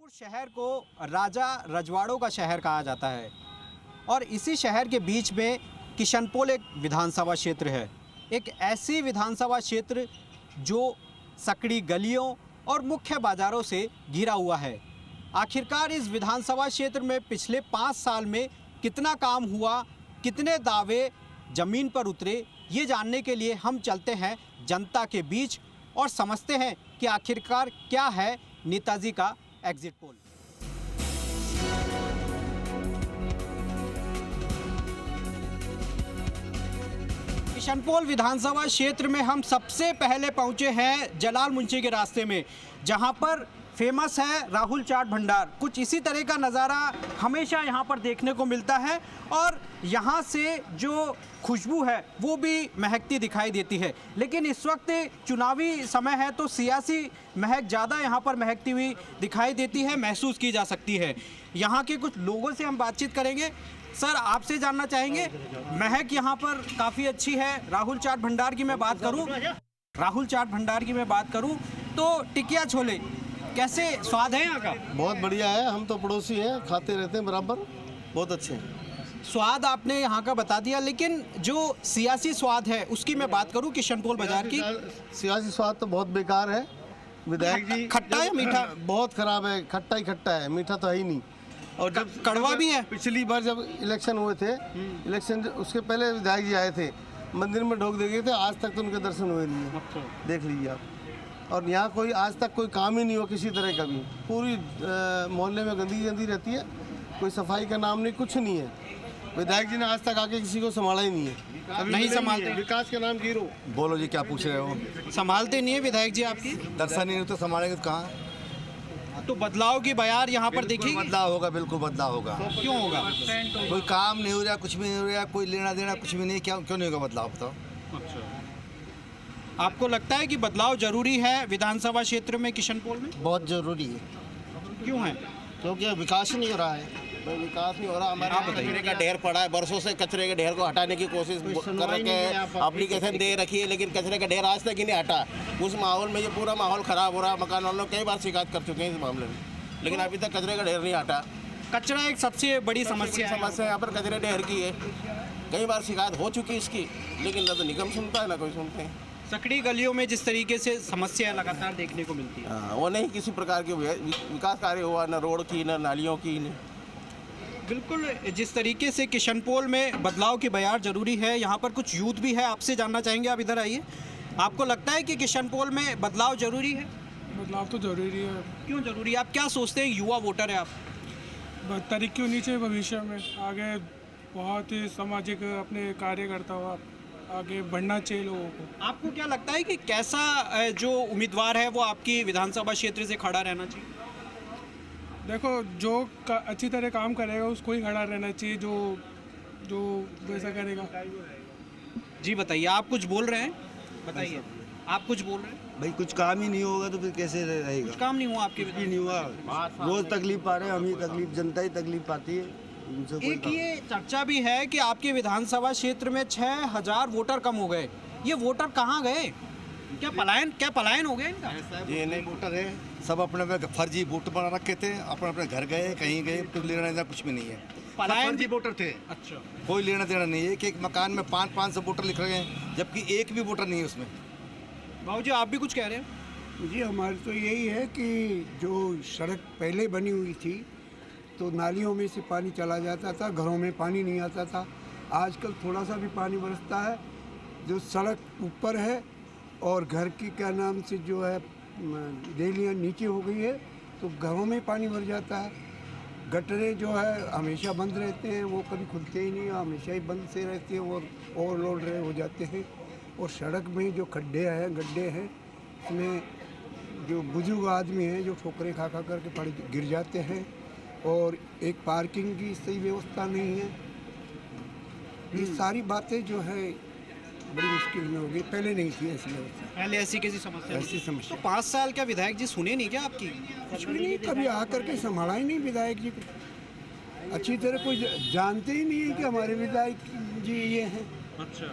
किशनपुर शहर को राजा रजवाड़ों का शहर कहा जाता है और इसी शहर के बीच में किशनपोल एक विधानसभा क्षेत्र है। एक ऐसी विधानसभा क्षेत्र जो सकड़ी गलियों और मुख्य बाज़ारों से घिरा हुआ है। आखिरकार इस विधानसभा क्षेत्र में पिछले 5 साल में कितना काम हुआ, कितने दावे ज़मीन पर उतरे, ये जानने के लिए हम चलते हैं जनता के बीच और समझते हैं कि आखिरकार क्या है नेताजी का एग्जिट पोल। किशनपोल विधानसभा क्षेत्र में हम सबसे पहले पहुंचे हैं जलाल मुंशी के रास्ते में, जहां पर फेमस है राहुल चाट भंडार। कुछ इसी तरह का नज़ारा हमेशा यहां पर देखने को मिलता है और यहां से जो खुशबू है वो भी महकती दिखाई देती है। लेकिन इस वक्त चुनावी समय है तो सियासी महक ज़्यादा यहां पर महकती हुई दिखाई देती है, महसूस की जा सकती है। यहां के कुछ लोगों से हम बातचीत करेंगे। सर, आपसे जानना चाहेंगे, महक यहाँ पर काफ़ी अच्छी है। राहुल चाट भंडार की मैं बात करूँ तो टिकिया छोले कैसे स्वाद है यहाँ का? बहुत बढ़िया है, हम तो पड़ोसी हैं, खाते रहते हैं बराबर, बहुत अच्छे हैं। स्वाद आपने यहाँ का बता दिया, लेकिन जो सियासी स्वाद है उसकी मैं बात करूँ किशनपोल बाजार की। सियासी स्वाद तो बहुत बेकार है। विधायक जी खट्टा है मीठा? बहुत खराब है, खट्टा ही खट्टा है, मीठा तो है ही नहीं। और जब कड़वा भी है। पिछली बार जब इलेक्शन हुए थे, इलेक्शन उसके पहले विधायक जी आए थे, मंदिर में ढोक दे गए थे, आज तक तो उनके दर्शन हुए नहीं है। देख लीजिए आप। और यहाँ कोई आज तक कोई काम ही नहीं हो किसी तरह का भी। पूरी मोहल्ले में गंदगी रहती है, कोई सफाई का नाम नहीं, कुछ नहीं है। विधायक जी ने आज तक आके किसी को संभाला ही नहीं है। नहीं संभालते। विकास के नाम जीरो। बोलो जी, क्या पूछ रहे हो? संभालते नहीं है विधायक जी आपकी? दर्शन नहीं तो संभालेंगे तो कहाँ? तो बदलाव की बयार यहाँ पर देखिए। बदलाव होगा, बिल्कुल बदलाव होगा। क्यों होगा? कोई काम नहीं हो रहा, कुछ भी नहीं हो रहा, कोई लेना देना कुछ भी नहीं, क्यों नहीं होगा बदलाव? बताओ। आपको लगता है कि बदलाव जरूरी है विधानसभा क्षेत्र में किशनपोल में? बहुत जरूरी है। क्यों है? क्योंकि विकास ही नहीं हो रहा है। विकास नहीं हो रहा। हमारे कचरे का ढेर पड़ा है, बरसों से कचरे के ढेर को हटाने की कोशिश कर रखे हैं, एप्लीकेशन दे रखी है, लेकिन कचरे का ढेर आज तक ही नहीं हटा। उस माहौल में ये पूरा माहौल खराब हो रहा है। मकान वालों कई बार शिकायत कर चुके हैं इस मामले में, लेकिन अभी तक कचरे का ढेर नहीं हटा। कचरा एक सबसे बड़ी समस्या यहाँ पर कचरे ढेर की है। कई बार शिकायत हो चुकी है इसकी, लेकिन न तो निगम सुनता है ना कोई सुनते हैं। सकड़ी गलियों में जिस तरीके से समस्या लगातार देखने को मिलती है, वो नहीं किसी प्रकार के विकास कार्य हुआ, न रोड की, न नालियों की। बिल्कुल जिस तरीके से किशनपोल में बदलाव की बयार जरूरी है। यहाँ पर कुछ यूथ भी है, आपसे जानना चाहेंगे। आप इधर आइए। आपको लगता है कि किशनपोल में बदलाव जरूरी है? बदलाव तो जरूरी है। क्यों जरूरी है? आप क्या सोचते हैं? युवा वोटर है आप, तरक्की होनी चाहिए भविष्य में, आगे बहुत ही सामाजिक अपने कार्य करता हुआ आगे बढ़ना चाहिए लोगों को। आपको क्या लगता है कि कैसा जो उम्मीदवार है वो आपकी विधानसभा क्षेत्र से खड़ा रहना चाहिए? देखो, जो अच्छी तरह काम करेगा उसको ही खड़ा रहना चाहिए, जो वैसा करेगा। जी बताइए, आप कुछ बोल रहे हैं? बताइए, आप कुछ बोल रहे हैं? भाई कुछ काम ही नहीं होगा तो फिर कैसे रहेगा? कुछ काम नहीं हुआ आपके? नहीं हुआ, रोज तकलीफ पा रहे हैं हम ही, तकलीफ जनता ही तकलीफ पाती है। एक ये चर्चा भी है कि आपके विधानसभा क्षेत्र में 6000 वोटर कम हो गए। ये वोटर कहाँ गए? क्या पलायन हो गया इनका? ये नहीं वोटर है, सब अपने अपने फर्जी वोट बना रखे थे, अपने अपने घर गए, कहीं गए, कुछ लेना देना कुछ भी नहीं है। पलायन फर्जी वोटर थे। अच्छा, कोई लेना देना नहीं है। एक मकान में 500 वोटर लिख रहे हैं, जबकि एक भी वोटर नहीं है उसमें। बाबू जी, आप भी कुछ कह रहे हैं? जी, हमारी तो यही है कि जो सड़क पहले बनी हुई थी तो नालियों में से पानी चला जाता था, घरों में पानी नहीं आता था। आजकल थोड़ा सा भी पानी बरसता है, जो सड़क ऊपर है और घर की क्या नाम से जो है देलियाँ नीचे हो गई है, तो घरों में पानी भर जाता है। गटरें जो है हमेशा बंद रहते हैं, वो कभी खुलते ही नहीं, हमेशा ही बंद से रहते हैं और ओवरलोड रहे हो जाते हैं। और सड़क में जो गड्ढे हैं उसमें जो बुजुर्ग आदमी हैं जो ठोकरें खा करके पड़ गिर जाते हैं, और एक पार्किंग की सही व्यवस्था नहीं है। ये सारी बातें जो है बड़ी मुश्किल में हो गई, पहले नहीं थी ऐसी व्यवस्था। पहले ऐसी कैसी समस्या? ऐसी समस्या तो 5 साल क्या विधायक जी सुने नहीं क्या आपकी? कुछ भी नहीं, कभी आकर के संभाला ही नहीं विधायक जी को। अच्छी तरह कोई जानते ही नहीं है कि हमारे विधायक जी ये हैं। अच्छा,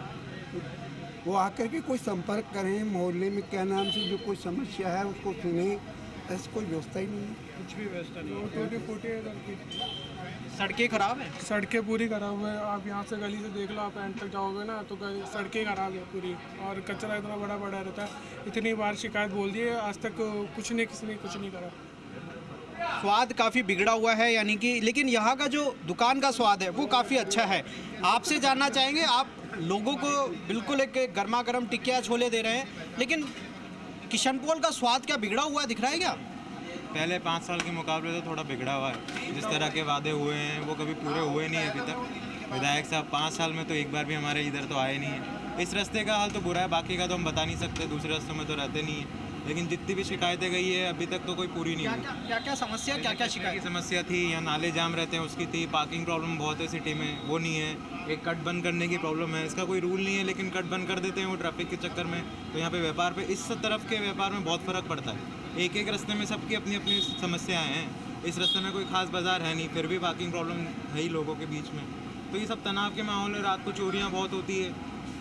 वो आकर के कोई संपर्क करें, मोहल्ले में क्या नाम से जो कोई समस्या है उसको सुने, ऐसी कोई व्यवस्था ही नहीं है। कुछ भी व्यवस्था नहीं टूटी फूटी है इधर की, सड़कें खराब है। सड़कें पूरी खराब है। आप यहाँ से गली से देख लो, आप एंड तक जाओगे ना तो सड़कें खराब है पूरी, और कचरा इतना बड़ा बड़ा रहता है। इतनी बार शिकायत बोल दी है, आज तक किसी ने कुछ नहीं करा। स्वाद काफ़ी बिगड़ा हुआ है यानी कि, लेकिन यहाँ का जो दुकान का स्वाद है वो काफ़ी अच्छा है। आपसे जानना चाहेंगे, आप लोगों को बिल्कुल एक गर्मा गर्म टिक्किया छोले दे रहे हैं, लेकिन किशनपोल का स्वाद क्या बिगड़ा हुआ दिख रहा है क्या? पहले 5 साल के मुकाबले तो थोड़ा बिगड़ा हुआ है। जिस तरह के वादे हुए हैं वो कभी पूरे हुए नहीं है अभी तक। विधायक साहब 5 साल में तो एक बार भी हमारे इधर तो आए नहीं है। इस रास्ते का हाल तो बुरा है, बाकी का तो हम बता नहीं सकते, दूसरे रास्तों में तो रहते नहीं है। लेकिन जितनी भी शिकायतें गई है अभी तक तो कोई पूरी नहीं हुई। क्या समस्या, क्या शिकायत? की समस्या थी, यहाँ नाले जाम रहते हैं उसकी थी, पार्किंग प्रॉब्लम बहुत है सिटी में, वो नहीं है। एक कट बंद करने की प्रॉब्लम है, इसका कोई रूल नहीं है लेकिन कट बंद कर देते हैं वो ट्रैफिक के चक्कर में। तो यहाँ पे व्यापार पे, इस तरफ के व्यापार में बहुत फ़र्क पड़ता है। एक एक रास्ते में सबकी अपनी अपनी समस्याएं हैं। इस रास्ते में कोई खास बाजार है नहीं, फिर भी पार्किंग प्रॉब्लम है ही लोगों के बीच में। तो ये सब तनाव के माहौल है। रात को चोरियाँ बहुत होती है,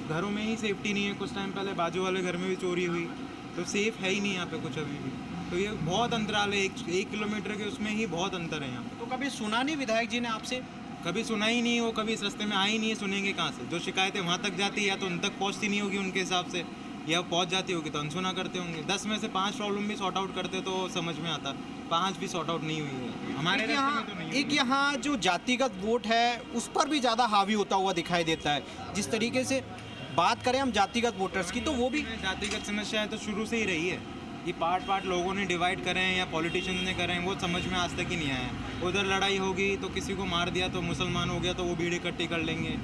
घरों में ही सेफ्टी नहीं है। कुछ टाइम पहले बाजू वाले घर में भी चोरी हुई, तो सेफ है ही नहीं यहाँ पे कुछ अभी भी। तो ये बहुत अंतराल है, 1 किलोमीटर के उसमें ही बहुत अंतर है यहाँ पे। तो कभी सुना नहीं विधायक जी ने आपसे? कभी सुना ही नहीं, वो कभी इस रास्ते में आए ही नहीं है, सुनेंगे कहाँ से? जो शिकायतें वहाँ तक जाती है या तो उन तक पहुँचती नहीं होगी उनके हिसाब से, या पहुँच जाती होगी तो अनसुना करते होंगे। 10 में से 5 प्रॉब्लम भी सॉर्ट आउट करते तो समझ में आता, 5 भी सॉर्ट आउट नहीं हुई है हमारे रास्ते में तो नहीं। एक यहाँ जो जातिगत वोट है उस पर भी ज़्यादा हावी होता हुआ दिखाई देता है। जिस तरीके से बात करें हम जातिगत वोटर्स की, तो वो भी जातिगत समस्याएं तो शुरू से ही रही है। ये पार्ट लोगों ने डिवाइड करें या पॉलिटिशियंस ने करें, वो समझ में आज तक ही नहीं आया। उधर लड़ाई होगी तो किसी को मार दिया तो मुसलमान हो गया तो वो भीड़ इकट्ठी कर लेंगे,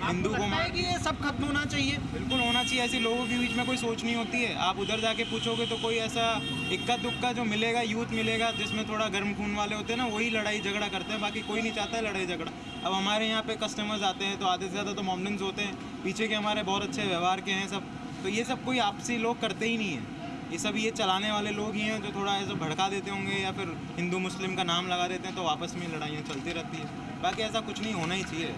हिंदू को मार। कि ये सब खत्म होना चाहिए। बिल्कुल होना चाहिए, ऐसे लोगों के बीच में कोई सोच नहीं होती है। आप उधर जाके पूछोगे तो कोई ऐसा इक्का दुक्का जो मिलेगा, यूथ मिलेगा जिसमें थोड़ा गर्म खून वाले होते हैं ना, वही लड़ाई झगड़ा करते हैं, बाकी कोई नहीं चाहता है लड़ाई झगड़ा। अब हमारे यहाँ पे कस्टमर्स आते हैं तो आधे से ज़्यादा तो मोमडन्स होते हैं, पीछे के हमारे बहुत अच्छे व्यवहार के हैं सब। तो ये सब कोई आपसी लोग करते ही नहीं है। ये सब ये चलाने वाले लोग ही हैं जो थोड़ा ऐसा भड़का देते होंगे या फिर हिंदू मुस्लिम का नाम लगा देते हैं, तो आपस में लड़ाइयाँ चलती रहती है। बाकी ऐसा कुछ नहीं होना ही चाहिए।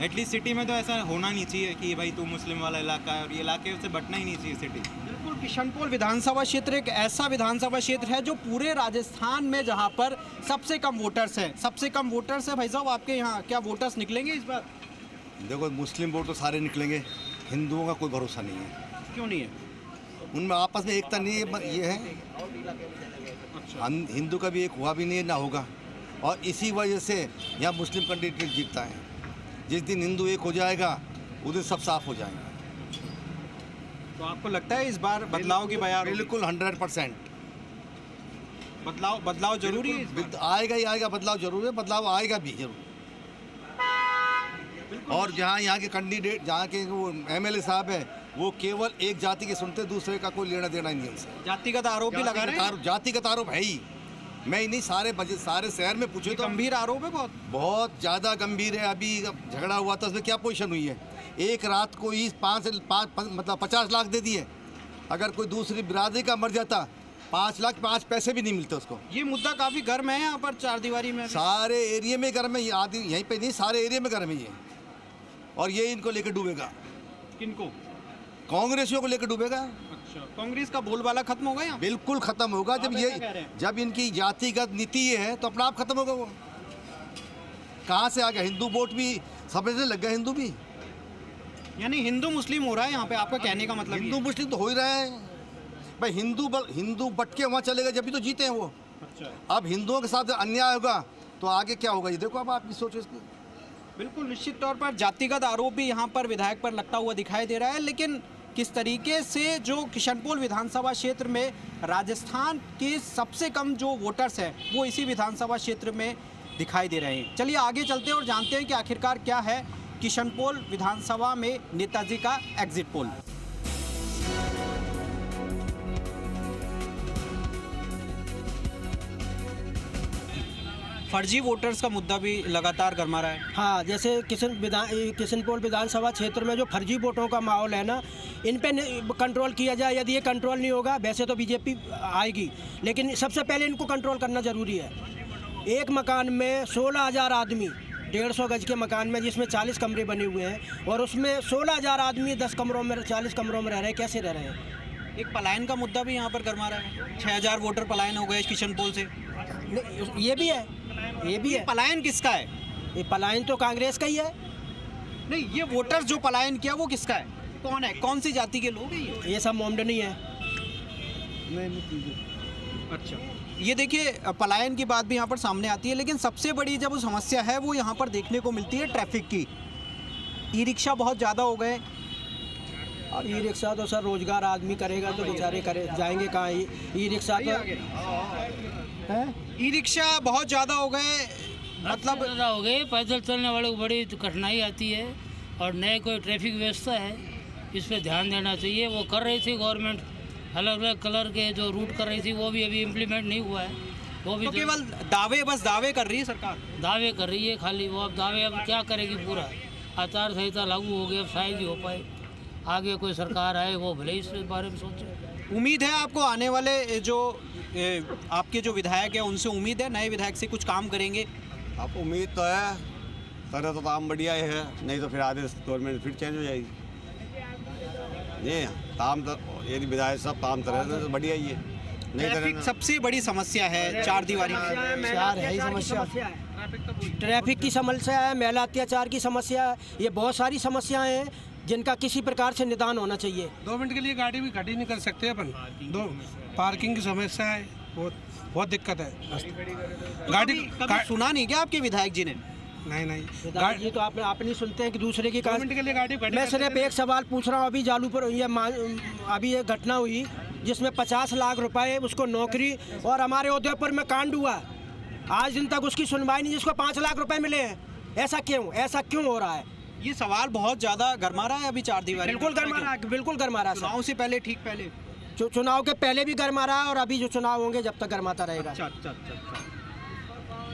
एटलीस्ट सिटी में तो ऐसा होना नहीं चाहिए कि भाई तू मुस्लिम वाला इलाका है और ये इलाके से बटना ही नहीं चाहिए सिटी। बिल्कुल, किशनपोल विधानसभा क्षेत्र एक ऐसा विधानसभा क्षेत्र है जो पूरे राजस्थान में जहां पर सबसे कम वोटर्स हैं। सबसे कम वोटर्स है। भाई साहब, आपके यहाँ क्या वोटर्स निकलेंगे इस बार? देखो, मुस्लिम वोट तो सारे निकलेंगे, हिंदुओं का कोई भरोसा नहीं है। क्यों नहीं है? उनमें आपस में एकता नहीं है, ये है। हिंदू का भी एक हुआ भी नहीं है, ना होगा। और इसी वजह से यहाँ मुस्लिम कैंडिडेट जीतता है। जिस दिन हिंदू एक हो जाएगा उस दिन सब साफ हो जाएगा। तो आपको लगता है इस बार बदलाव की बयार होगी? बिल्कुल 100%। बदलाव जरूरी है इस बार? आएगा ही आएगा, बदलाव जरूर है, बदलाव आएगा भी जरूर। और जहाँ यहाँ के कैंडिडेट, जहाँ के वो MLA साहब है, वो केवल एक जाति के सुनते, दूसरे का कोई लेना देना नहीं उनसे। जातिगत आरोप भी लगा रहे हैं? जातिगत आरोप है ही। मैं ही नहीं, सारे शहर में पूछे तो गंभीर आरोप है, बहुत ज़्यादा गंभीर है। अभी झगड़ा हुआ था, उसमें क्या पोजीशन हुई है? एक रात को ही 50 लाख दे दिए। अगर कोई दूसरी बिरादरी का मर जाता, 5 लाख 5 पैसे भी नहीं मिलते उसको। ये मुद्दा काफ़ी गर्म है यहाँ पर चार दीवारी में। सारे एरिया में गर्म है, आदि यहीं पे नहीं, सारे एरिया में गर्म है ये। और ये इनको लेकर डूबेगा। किनको? कांग्रेसियों को लेकर डूबेगा। अच्छा, कांग्रेस का बोलबाला खत्म होगा यहाँ? बिल्कुल खत्म होगा। जब इनकी जातिगत नीति ये है तो अपना आप खत्म होगा। वो कहाँ से आ गया? हिंदू वोट भी समझने लग गया, हिंदू भी। यानी हिंदू मुस्लिम हो रहा है यहाँ पे, आपका कहने का मतलब? हिंदू मुस्लिम तो हो ही रहा है भाई। हिंदू बट के वहाँ चलेगा जब भी तो जीते हैं वो। अच्छा, अब हिंदुओं के साथ अन्याय होगा तो आगे क्या होगा ये देखो। अब आप सोचो इसको। बिल्कुल, निश्चित तौर पर जातिगत आरोप भी यहाँ पर विधायक पर लगता हुआ दिखाई दे रहा है। लेकिन किस तरीके से जो किशनपोल विधानसभा क्षेत्र में राजस्थान के सबसे कम जो वोटर्स हैं वो इसी विधानसभा क्षेत्र में दिखाई दे रहे हैं। चलिए आगे चलते हैं और जानते हैं कि आखिरकार क्या है किशनपोल विधानसभा में नेताजी का एग्जिट पोल। फर्जी वोटर्स का मुद्दा भी लगातार गरमा रहा है। हाँ, जैसे किशनपोल विधानसभा क्षेत्र में जो फर्जी वोटों का माहौल है ना, इन पे कंट्रोल किया जाए। यदि ये कंट्रोल नहीं होगा, वैसे तो बीजेपी आएगी, लेकिन सबसे पहले इनको कंट्रोल करना ज़रूरी है। एक मकान में 16,000 आदमी, 150 गज के मकान में जिसमें 40 कमरे बने हुए हैं, और उसमें 16,000 आदमी 10 कमरों में 40 कमरों में रह रहे हैं। कैसे रह रहे हैं? एक पलायन का मुद्दा भी यहाँ पर गरमा रहा है, 6000 वोटर पलायन हो गए किशनपोल से। नहीं, ये भी है, ये भी है। पलायन किसका है? ये पलायन तो कांग्रेस का ही है। नहीं, ये वोटर्स जो पलायन किया वो किसका है? कौन है? कौन सी जाति के लोग हैं ये सब मोमडनी है। अच्छा, ये देखिए पलायन की बात भी यहाँ पर सामने आती है, लेकिन सबसे बड़ी जब वो समस्या है वो यहाँ पर देखने को मिलती है ट्रैफिक की। ई रिक्शा बहुत ज़्यादा हो गए। अब ई रिक्शा तो सर रोजगार आदमी करेगा तो बेचारे करे जाएंगे कहाँ? ई रिक्शा तो है, ई रिक्शा बहुत ज़्यादा हो गए, मतलब ज़्यादा हो गए। पैदल चलने वालों को बड़ी कठिनाई आती है, और नए कोई ट्रैफिक व्यवस्था है इस पर ध्यान देना चाहिए। वो कर रही थी गवर्नमेंट, अलग अलग कलर के जो रूट कर रही थी, वो भी अभी इम्प्लीमेंट नहीं हुआ है। वो भी तो केवल दावे, बस दावे कर रही है सरकार, दावे कर रही है खाली। वो अब दावे अब क्या करेगी? पूरा आचार संहिता लागू हो गई, अब शायद ही हो पाए। आगे कोई सरकार आए वो भले इस बारे में सोचे। उम्मीद है आपको आने वाले जो आपके जो विधायक है उनसे उम्मीद है नए विधायक से कुछ काम करेंगे? आप उम्मीद तो है, करे तो काम बढ़िया ही है, नहीं तो फिर आधे गवर्नमेंट फिर चेंज हो जाएगी। ये काम तो यदि विधायक सब काम करे तो बढ़िया ही है, नहीं ट्रैफिक सबसे बड़ी समस्या है, चार दीवारी चार है ही समस्या। ट्रैफिक की समस्या है, महिला अत्याचार की समस्या है, ये बहुत सारी समस्याएं हैं जिनका किसी प्रकार से निदान होना चाहिए। 2 मिनट के लिए गाड़ी भी खड़ी नहीं कर सकते अपन। दो पार्किंग की समस्या है, बहुत दिक्कत है। गाड़ी कभी सुना नहीं क्या आपके विधायक जी ने? नहीं ये तो आप नहीं सुनते हैं कि दूसरे की 2 मिनट के लिए गाड़ी खड़ी। मैं सिर्फ एक सवाल पूछ रहा हूँ। अभी जालूपुर अभी ये घटना हुई जिसमें 50 लाख रुपए उसको नौकरी, और हमारे उदयपुर में कांड हुआ, आज दिन तक उसकी सुनवाई नहीं, जिसको 5 लाख रुपए मिले हैं। ऐसा क्यों हो रहा है? ये सवाल बहुत ज्यादा गरमा रहा है अभी चार दीवारी। बिल्कुल गरमा रहा है, बिल्कुल गरमा रहा है। चुनाव से पहले, ठीक पहले, चुनाव के पहले भी गरमा रहा है और अभी जो चुनाव होंगे जब तक गरमाता रहेगा। अच्छा।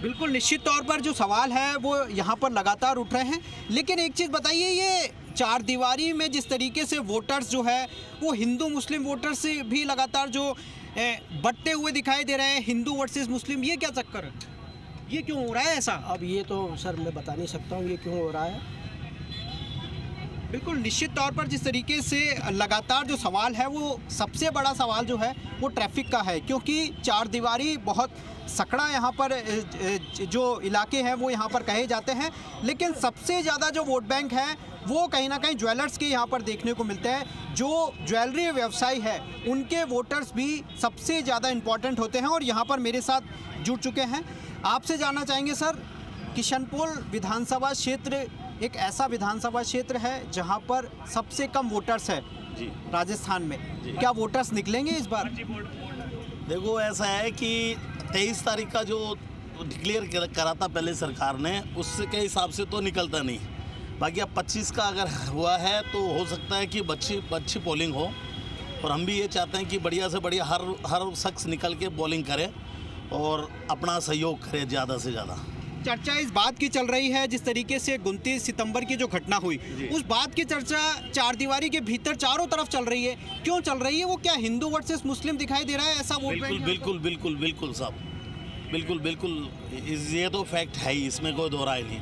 बिल्कुल निश्चित तौर पर जो सवाल है वो यहाँ पर लगातार उठ रहे हैं। लेकिन एक चीज़ बताइए, ये चार दीवारी में जिस तरीके से वोटर्स जो है वो हिंदू मुस्लिम वोटर्स से भी लगातार जो बंटते हुए दिखाई दे रहे हैं, हिंदू वर्सेस मुस्लिम, ये क्या चक्कर है? ये क्यों हो रहा है ऐसा? अब ये तो सर मैं बता नहीं सकता हूँ ये क्यों हो रहा है। बिल्कुल निश्चित तौर पर जिस तरीके से लगातार जो सवाल है वो सबसे बड़ा सवाल जो है वो ट्रैफिक का है, क्योंकि चार दीवारी बहुत सकड़ा यहाँ पर जो इलाके हैं वो यहाँ पर कहे जाते हैं, लेकिन सबसे ज़्यादा जो वोट बैंक है वो कहीं ना कहीं ज्वेलर्स के यहाँ पर देखने को मिलते हैं। जो ज्वेलरी व्यवसायी है उनके वोटर्स भी सबसे ज़्यादा इम्पॉर्टेंट होते हैं, और यहाँ पर मेरे साथ जुड़ चुके हैं। आपसे जानना चाहेंगे सर, किशनपोल विधानसभा क्षेत्र एक ऐसा विधानसभा क्षेत्र है जहां पर सबसे कम वोटर्स है जी राजस्थान में, क्या वोटर्स निकलेंगे इस बार? देखो ऐसा है कि 23 तारीख का जो डिक्लेयर करा था पहले सरकार ने, उससे के हिसाब से तो निकलता नहीं। बाकी अब 25 का अगर हुआ है तो हो सकता है कि अच्छी पोलिंग हो, और हम भी ये चाहते हैं कि बढ़िया से बढ़िया हर शख्स निकल के पोलिंग करे और अपना सहयोग करे ज़्यादा से ज़्यादा। चर्चा इस बात की चल रही है, जिस तरीके से 29 सितंबर की जो घटना हुई उस बात की चर्चा चार दीवारी के भीतर चारों तरफ चल रही है। क्यों चल रही है? वो क्या हिंदू वर्सेस मुस्लिम दिखाई दे रहा है ऐसा वोट बैंक? बिल्कुल साहब, बिल्कुल ये तो फैक्ट है ही, इसमें कोई दो राय नहीं।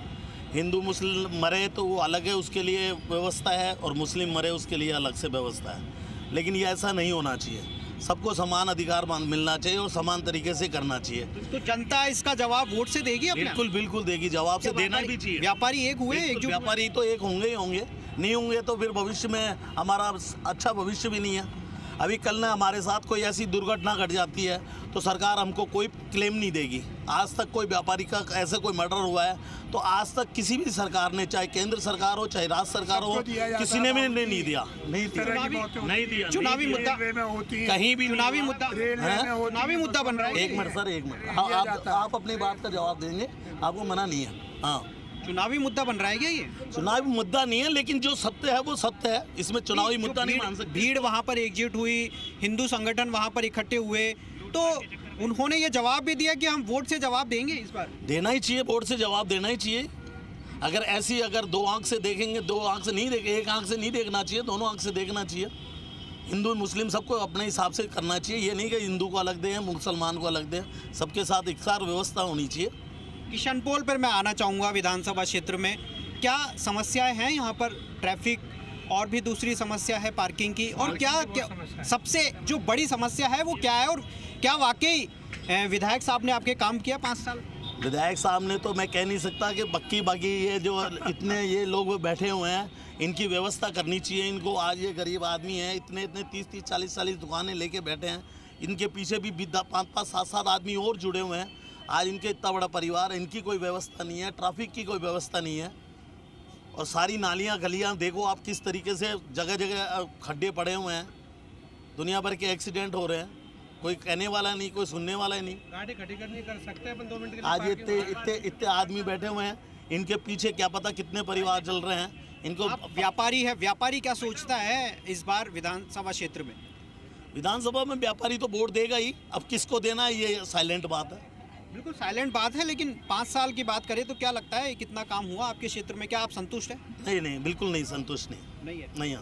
हिंदू मुस्लिम मरे तो वो अलग है, उसके लिए व्यवस्था है, और मुस्लिम मरे उसके लिए अलग से व्यवस्था है। लेकिन ये ऐसा नहीं होना चाहिए, सबको समान अधिकार मिलना चाहिए और समान तरीके से करना चाहिए। तो जनता इसका जवाब वोट से देगी अपने? बिल्कुल देगी, जवाब से देना भी चाहिए। व्यापारी एक हुए, व्यापारी तो एक होंगे ही होंगे, नहीं होंगे तो फिर भविष्य में हमारा अच्छा भविष्य भी नहीं है। अभी कल ने हमारे साथ कोई ऐसी दुर्घटना घट जाती है तो सरकार हमको कोई क्लेम नहीं देगी। आज तक कोई व्यापारी का ऐसे कोई मर्डर हुआ है तो आज तक किसी भी सरकार ने, चाहे केंद्र सरकार हो चाहे राज्य सरकार हो, किसी ने भी नहीं दिया। चुनावी मुद्दा कहीं भी चुनावी मुद्दा बन रहा है। एक मिनट सर, आप अपनी बात का जवाब देंगे, आपको मना नहीं है। हाँ, चुनावी मुद्दा बन रहा है क्या ये? चुनावी मुद्दा नहीं है, लेकिन जो सत्य है वो सत्य है, इसमें चुनावी मुद्दा नहीं मान सकते। भीड़ वहाँ पर एकजुट हुई, हिंदू संगठन वहाँ पर इकट्ठे हुए, तो उन्होंने ये जवाब भी दिया कि हम वोट से जवाब देंगे इस बार। देना ही चाहिए, वोट से जवाब देना ही चाहिए। अगर दो आंख से देखेंगे, दो आंख से नहीं देखेंगे, एक आंख से नहीं देखना चाहिए, दोनों आंख से देखना चाहिए। हिंदू मुस्लिम सबको अपने हिसाब से करना चाहिए, ये नहीं कि हिंदू को अलग दें मुसलमान को अलग दें, सबके साथ एकसार व्यवस्था होनी चाहिए। किशनपोल पर मैं आना चाहूँगा, विधानसभा क्षेत्र में क्या समस्याएं हैं यहाँ पर? ट्रैफिक और भी दूसरी समस्या है पार्किंग की, और क्या सबसे जो बड़ी समस्या है वो क्या है, और क्या वाकई विधायक साहब ने आपके काम किया 5 साल? विधायक साहब ने तो मैं कह नहीं सकता कि बक्की बाकी ये जो इतने ये लोग बैठे हुए हैं इनकी व्यवस्था करनी चाहिए इनको। आज ये गरीब आदमी है, इतने 30 40 दुकानें लेके बैठे हैं, इनके पीछे भी 5 7 आदमी और जुड़े हुए हैं। आज इनके इतना बड़ा परिवार है, इनकी कोई व्यवस्था नहीं है, ट्रैफिक की कोई व्यवस्था नहीं है, और सारी नालियाँ गलियाँ देखो आप किस तरीके से जगह जगह खड्डे पड़े हुए हैं। दुनिया भर के एक्सीडेंट हो रहे हैं, कोई कहने वाला नहीं, कोई सुनने वाला ही नहीं। गाड़ी खड़ी नहीं कर सकते अपन 2 मिनट के लिए। आज इतने आदमी बैठे हुए हैं, इनके पीछे क्या पता कितने परिवार चल रहे हैं। इनको व्यापारी है, व्यापारी क्या सोचता है इस बार विधानसभा क्षेत्र में? विधानसभा में व्यापारी तो वोट देगा ही, अब किसको देना है ये साइलेंट बात है। बिल्कुल साइलेंट बात है, लेकिन 5 साल की बात करें तो क्या लगता है कितना काम हुआ आपके क्षेत्र में? क्या आप संतुष्ट हैं? नहीं, बिल्कुल नहीं संतुष्ट नहीं है। नहीं है।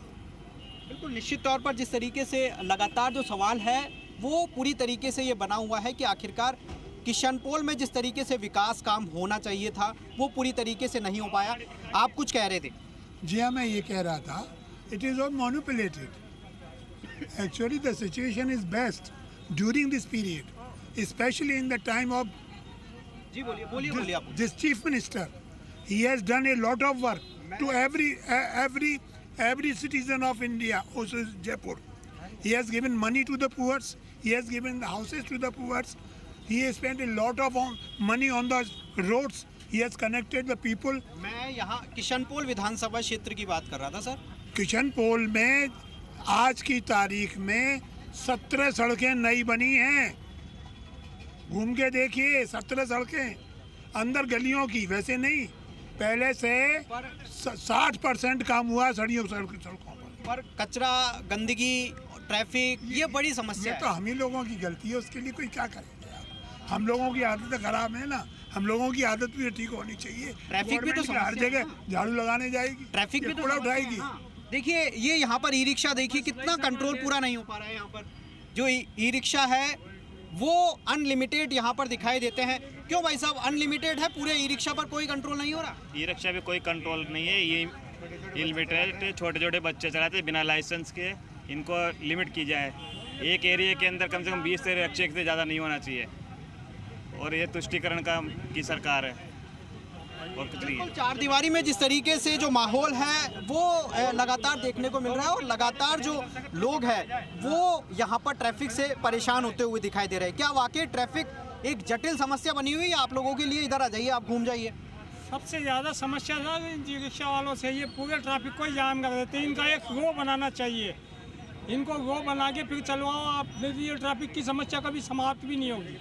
बिल्कुल निश्चित तौर पर जिस तरीके से लगातार जो सवाल है वो पूरी तरीके से ये बना हुआ है कि आखिरकार किशनपोल में जिस तरीके से विकास काम होना चाहिए था वो पूरी तरीके से नहीं हो पाया। आप कुछ कह रहे थे? जी हाँ, मैं ये कह रहा था, it is all manipulated. Actually, the situation is best during this period, especially in the time of this chief minister. He has done a lot of work to every citizen of India, also Jaipur. He has given money to the poor. He has given the houses to the poor. He has spent a lot of money on the roads. He has connected the people. मैं यहाँ किशनपोल विधानसभा क्षेत्र की बात कर रहा था sir. Kishanpol में आज की तारीख में 17 सड़कें नई बनी हैं। घूम के देखिए, 17 सड़कें अंदर गलियों की, वैसे नहीं, पहले से 60% काम हुआ सड़कों पर कचरा, गंदगी, ट्रैफिक, ये बड़ी समस्या है। तो हम ही लोगों की गलती है, उसके लिए कोई क्या करेंगे यार? हम लोगों की आदत खराब है ना, हम लोगों की आदत भी ठीक होनी चाहिए। ट्रैफिक भी तो हर जगह झाड़ू लगाने जाएगी, ट्रैफिक भी तो उठाएगी। देखिए ये यहाँ पर ई रिक्शा देखिए कितना कंट्रोल पूरा नहीं हो पा रहा है। यहाँ पर जो ई रिक्शा है वो अनलिमिटेड यहाँ पर दिखाई देते हैं। क्यों भाई साहब अनलिमिटेड है? पूरे ई रिक्शा पर कोई कंट्रोल नहीं हो रहा? ई रिक्शा पे कोई कंट्रोल नहीं है, ये अनलिमिटेड छोटे छोटे बच्चे चलाते बिना लाइसेंस के, इनको लिमिट की जाए। एक एरिया के अंदर कम से कम 20 रिक्शे से ज़्यादा नहीं होना चाहिए, और ये तुष्टिकरण की सरकार है और कुछ नहीं है। 4 दीवारी में जिस तरीके से जो माहौल है वो लगातार देखने को मिल रहा है, और लगातार जो लोग हैं वो यहाँ पर ट्रैफिक से परेशान होते हुए दिखाई दे रहे हैं। क्या वाकई ट्रैफिक एक जटिल समस्या बनी हुई है आप लोगों के लिए? इधर आ जाइए, आप घूम जाइए। सबसे ज़्यादा समस्या जी रिक्शा वालों से, ये पूरे ट्रैफिक को ही जाम कर देते हैं। इनका एक वो बनाना चाहिए, इनको वो बना के फिर चलवाओ आप, ये ट्रैफिक की समस्या कभी समाप्त भी नहीं होगी।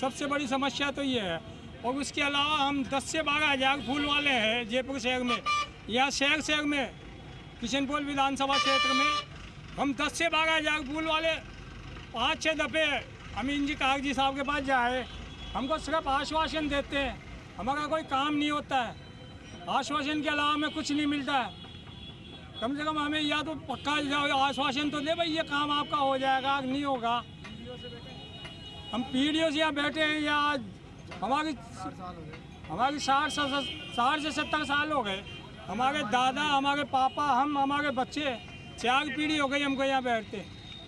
सबसे बड़ी समस्या तो ये है। और उसके अलावा हम 10 से 12 हज़ार फूल वाले हैं जयपुर शहर में, या शहर में किशनपोल विधानसभा क्षेत्र में हम 10 से 12 हज़ार फूल वाले 5-6 दफ़े अमीन जी कागजी साहब के पास जाए, हमको सिर्फ आश्वासन देते हैं, हमारा कोई काम नहीं होता है। आश्वासन के अलावा हमें कुछ नहीं मिलता है। कम से कम हमें या तो पक्का आश्वासन तो दे भाई ये काम आपका हो जाएगा, नहीं होगा। हम पीढ़ियों से यहाँ बैठे हैं, या हमारी 60 से 70 साल हो गए। हमारे दादा, हमारे पापा, हमारे बच्चे, 4 पीढ़ी हो गई हमको यहाँ बैठते।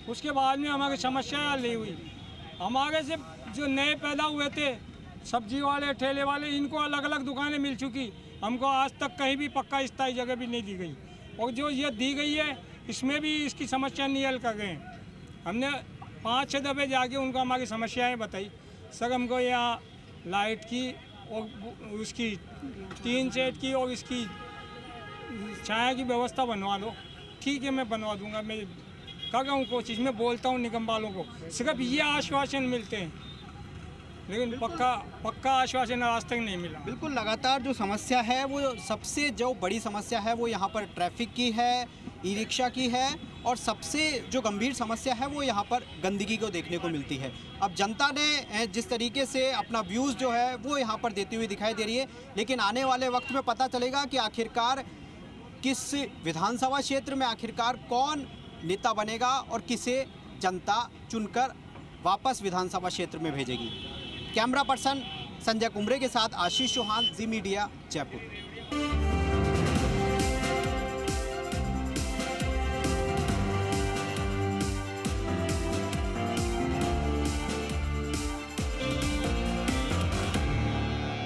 उसके बाद में हमारी समस्या नहीं हुई। हमारे से जो नए पैदा हुए थे, सब्जी वाले, ठेले वाले, इनको अलग अलग दुकानें मिल चुकी। हमको आज तक कहीं भी पक्का स्थायी जगह भी नहीं दी गई, और जो ये दी गई है इसमें भी इसकी समस्या नहीं हल कर गए हैं। हमने 5-6 दफ़े जाके उनको हमारी समस्याएं बताई। सर हमको यहाँ लाइट की और उसकी टीन शेड की और इसकी छाया की व्यवस्था बनवा दो। ठीक है, मैं बनवा दूंगा, मैं कर रहा हूँ कोशिश, मैं बोलता हूँ निगम वालों को। सिर्फ ये आश्वासन मिलते हैं, लेकिन पक्का आश्वासन आज तक नहीं मिला। बिल्कुल, लगातार जो समस्या है वो सबसे जो बड़ी समस्या है वो यहाँ पर ट्रैफिक की है, ई रिक्शा की है, और सबसे जो गंभीर समस्या है वो यहाँ पर गंदगी को देखने को मिलती है। अब जनता ने जिस तरीके से अपना व्यूज़ जो है वो यहाँ पर देती हुई दिखाई दे रही है, लेकिन आने वाले वक्त में पता चलेगा कि आखिरकार किस विधानसभा क्षेत्र में आखिरकार कौन नेता बनेगा और किसे जनता चुनकर वापस विधानसभा क्षेत्र में भेजेगी। कैमरा पर्सन संजय कुमरे के साथ आशीष चौहान, जी मीडिया, जयपुर।